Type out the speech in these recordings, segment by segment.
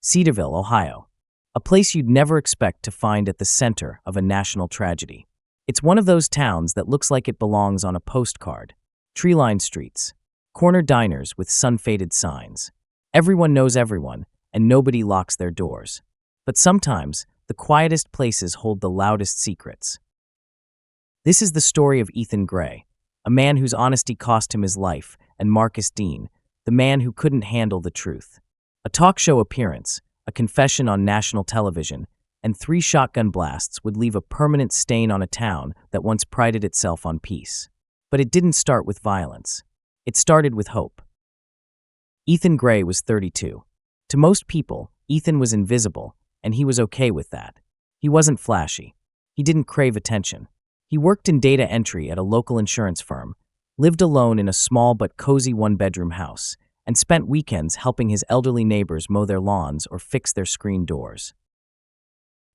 Cedarville, Ohio. A place you'd never expect to find at the center of a national tragedy. It's one of those towns that looks like it belongs on a postcard. Tree-lined streets, corner diners with sun-faded signs. Everyone knows everyone, and nobody locks their doors. But sometimes, the quietest places hold the loudest secrets. This is the story of Ethan Gray, a man whose honesty cost him his life, and Marcus Dean, the man who couldn't handle the truth. A talk show appearance, a confession on national television, and 3 shotgun blasts would leave a permanent stain on a town that once prided itself on peace. But it didn't start with violence. It started with hope. Ethan Gray was 32. To most people, Ethan was invisible, and he was okay with that. He wasn't flashy. He didn't crave attention. He worked in data entry at a local insurance firm, lived alone in a small but cozy 1-bedroom house, and spent weekends helping his elderly neighbors mow their lawns or fix their screen doors.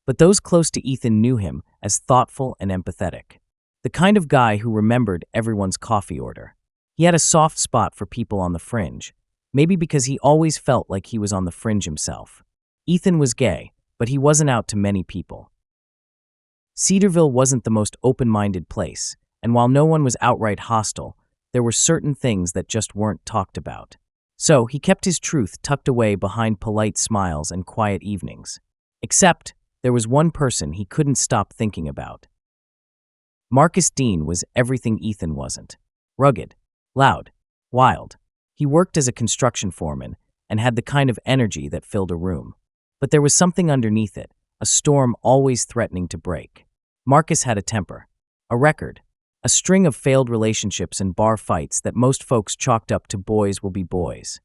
But those close to Ethan knew him as thoughtful and empathetic. The kind of guy who remembered everyone's coffee order. He had a soft spot for people on the fringe, maybe because he always felt like he was on the fringe himself. Ethan was gay, but he wasn't out to many people. Cedarville wasn't the most open-minded place, and while no one was outright hostile, there were certain things that just weren't talked about. So he kept his truth tucked away behind polite smiles and quiet evenings. Except, there was one person he couldn't stop thinking about. Marcus Dean was everything Ethan wasn't. Rugged, loud, wild. He worked as a construction foreman and had the kind of energy that filled a room. But there was something underneath it, a storm always threatening to break. Marcus had a temper, a record, a string of failed relationships and bar fights that most folks chalked up to boys will be boys.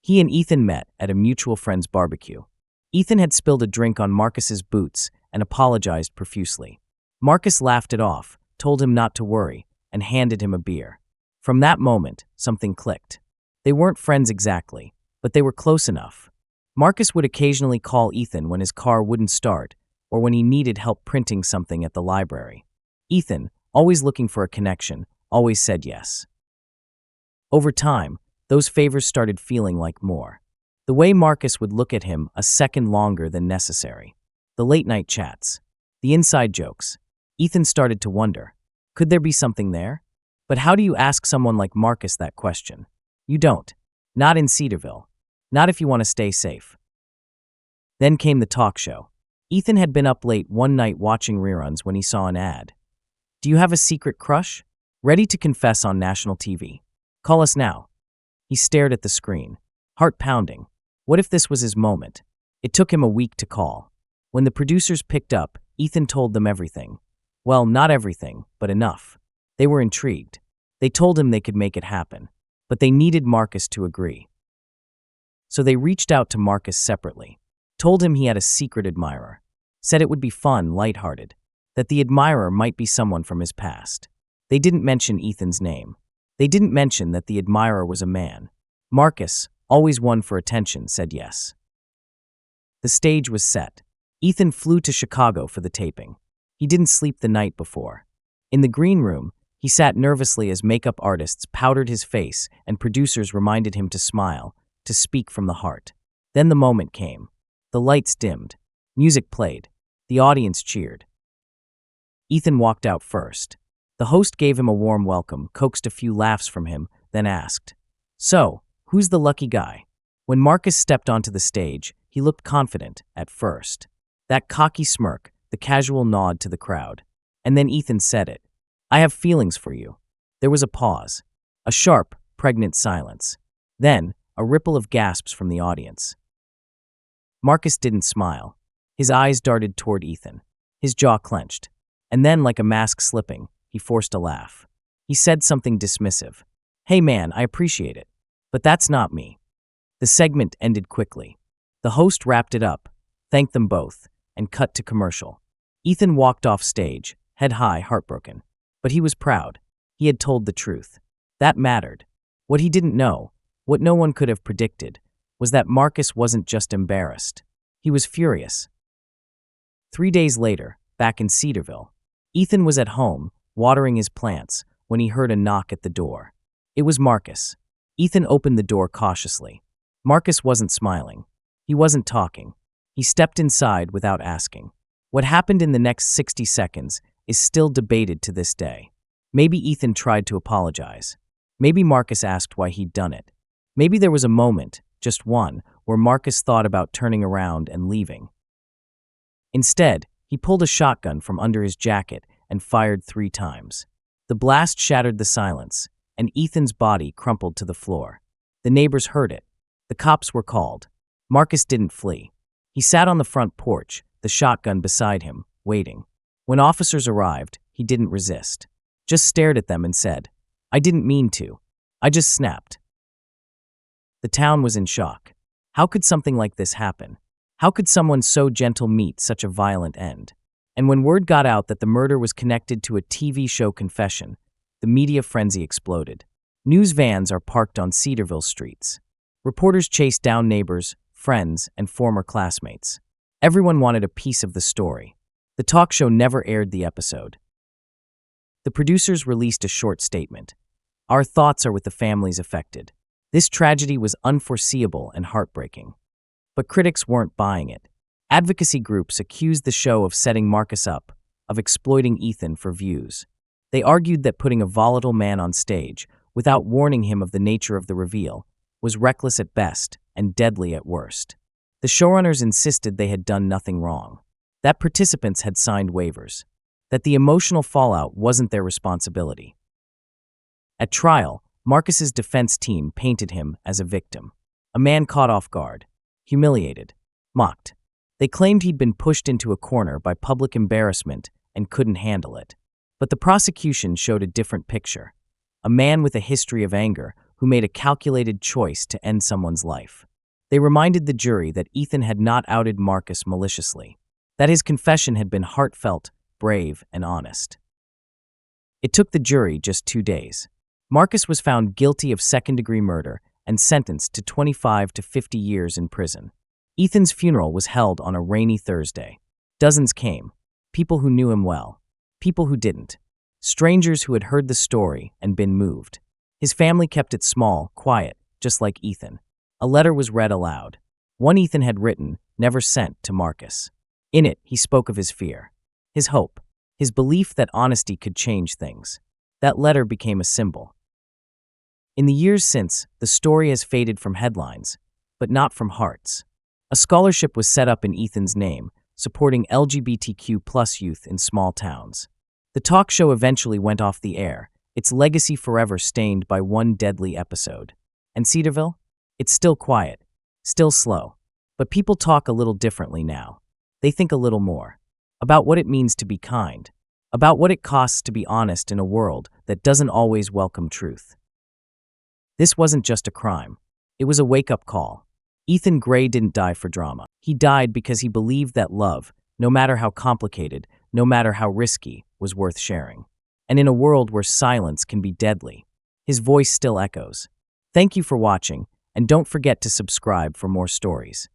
He and Ethan met at a mutual friend's barbecue. Ethan had spilled a drink on Marcus's boots and apologized profusely. Marcus laughed it off, told him not to worry, and handed him a beer. From that moment, something clicked. They weren't friends exactly, but they were close enough. Marcus would occasionally call Ethan when his car wouldn't start or when he needed help printing something at the library. Ethan, always looking for a connection, always said yes. Over time, those favors started feeling like more. The way Marcus would look at him a second longer than necessary. The late-night chats. The inside jokes. Ethan started to wonder, could there be something there? But how do you ask someone like Marcus that question? You don't. Not in Cedarville. Not if you want to stay safe. Then came the talk show. Ethan had been up late one night watching reruns when he saw an ad. Do you have a secret crush? Ready to confess on national TV. Call us now. He stared at the screen, heart pounding. What if this was his moment? It took him a week to call. When the producers picked up, Ethan told them everything. Well, not everything, but enough. They were intrigued. They told him they could make it happen, but they needed Marcus to agree. So they reached out to Marcus separately, told him he had a secret admirer, said it would be fun, lighthearted, that the admirer might be someone from his past. They didn't mention Ethan's name. They didn't mention that the admirer was a man. Marcus, always one for attention, said yes. The stage was set. Ethan flew to Chicago for the taping. He didn't sleep the night before. In the green room, he sat nervously as makeup artists powdered his face and producers reminded him to smile, to speak from the heart. Then the moment came. The lights dimmed. Music played. The audience cheered. Ethan walked out first. The host gave him a warm welcome, coaxed a few laughs from him, then asked, "So, who's the lucky guy?" When Marcus stepped onto the stage, he looked confident, at first. That cocky smirk, the casual nod to the crowd. And then Ethan said it. "I have feelings for you." There was a pause. A sharp, pregnant silence. Then, a ripple of gasps from the audience. Marcus didn't smile. His eyes darted toward Ethan. His jaw clenched. And then, like a mask slipping, he forced a laugh. He said something dismissive. "Hey man, I appreciate it. But that's not me." The segment ended quickly. The host wrapped it up, thanked them both, and cut to commercial. Ethan walked off stage, head high, heartbroken. But he was proud. He had told the truth. That mattered. What he didn't know, what no one could have predicted, was that Marcus wasn't just embarrassed. He was furious. 3 days later, back in Cedarville, Ethan was at home, watering his plants, when he heard a knock at the door. It was Marcus. Ethan opened the door cautiously. Marcus wasn't smiling. He wasn't talking. He stepped inside without asking. What happened in the next 60 seconds is still debated to this day. Maybe Ethan tried to apologize. Maybe Marcus asked why he'd done it. Maybe there was a moment, just one, where Marcus thought about turning around and leaving. Instead, he pulled a shotgun from under his jacket and fired 3 times. The blast shattered the silence, and Ethan's body crumpled to the floor. The neighbors heard it. The cops were called. Marcus didn't flee. He sat on the front porch, the shotgun beside him, waiting. When officers arrived, he didn't resist. Just stared at them and said, "I didn't mean to. I just snapped." The town was in shock. How could something like this happen? How could someone so gentle meet such a violent end? And when word got out that the murder was connected to a TV show confession, the media frenzy exploded. News vans are parked on Cedarville streets. Reporters chased down neighbors, friends, and former classmates. Everyone wanted a piece of the story. The talk show never aired the episode. The producers released a short statement. "Our thoughts are with the families affected. This tragedy was unforeseeable and heartbreaking." But critics weren't buying it. Advocacy groups accused the show of setting Marcus up, of exploiting Ethan for views. They argued that putting a volatile man on stage, without warning him of the nature of the reveal, was reckless at best and deadly at worst. The showrunners insisted they had done nothing wrong, that participants had signed waivers, that the emotional fallout wasn't their responsibility. At trial, Marcus's defense team painted him as a victim, a man caught off guard, humiliated, mocked. They claimed he'd been pushed into a corner by public embarrassment and couldn't handle it. But the prosecution showed a different picture, a man with a history of anger who made a calculated choice to end someone's life. They reminded the jury that Ethan had not outed Marcus maliciously, that his confession had been heartfelt, brave, and honest. It took the jury just 2 days. Marcus was found guilty of second-degree murder and sentenced to 25 to 50 years in prison. Ethan's funeral was held on a rainy Thursday. Dozens came, people who knew him well, people who didn't, strangers who had heard the story and been moved. His family kept it small, quiet, just like Ethan. A letter was read aloud. One Ethan had written, never sent, to Marcus. In it, he spoke of his fear, his hope, his belief that honesty could change things. That letter became a symbol. In the years since, the story has faded from headlines, but not from hearts. A scholarship was set up in Ethan's name, supporting LGBTQ+ youth in small towns. The talk show eventually went off the air, its legacy forever stained by one deadly episode. And Cedarville? It's still quiet, still slow, but people talk a little differently now. They think a little more about what it means to be kind, about what it costs to be honest in a world that doesn't always welcome truth. This wasn't just a crime. It was a wake-up call. Ethan Gray didn't die for drama. He died because he believed that love, no matter how complicated, no matter how risky, was worth sharing. And in a world where silence can be deadly, his voice still echoes. Thank you for watching, and don't forget to subscribe for more stories.